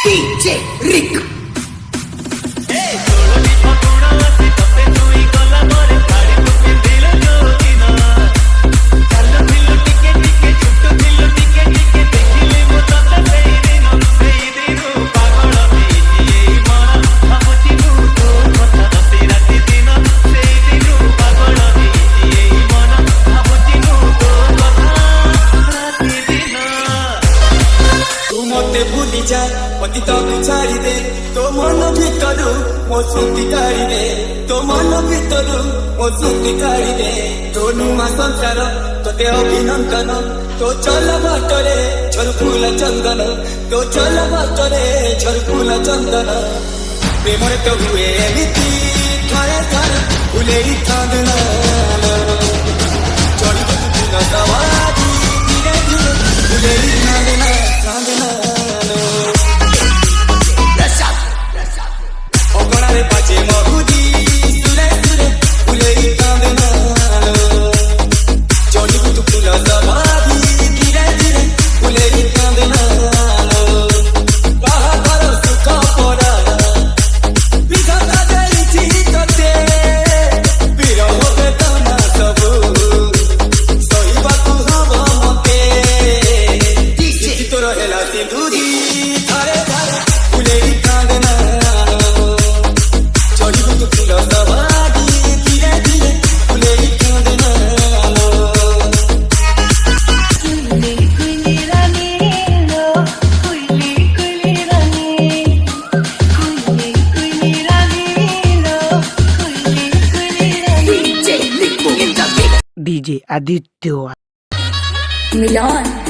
DJ Rick. অতীত ছাড়ি দে তো মন ভিতরু মো স্মৃতি কাঢ়ি দে তো মন ভিতরু মো স্মৃতি কাঢ়ি দে তো নূଆ ସଂସାର তোতে অভিনন্দন তো চল বাଟরে ঝরফুল চন্দন তো চল বাটরে ঝরফুল চন্দন প্রেমরে তো হুয়ে এমিতি ଥରେ ଥରେ ফুলেই চাঁদন চড়িব তুল সওয়ারি ধীরে ধীরে ফুলেই চাঁদন চাঁদন অগণারে বাজে মহুদি সুরে সুরে ফুলেই চাঁদন চড়িব তুল সওয়ারি ধীরে ধীরে ফুলেই চাঁদন বাহাদুর সুখ পরা বিধাতা দেইছি তোতে বিরহ বেদনা সবু সহিବାକୁ হব মতে তোর হেলা সিন্ধুরি ধারে ধারে ফুলেই চাঁদন চড়িব তুল সওয়ারি ধীরে ধীরে ফুলেই চাঁদন DJ Rick in the mix. DJ Aditya. Milan.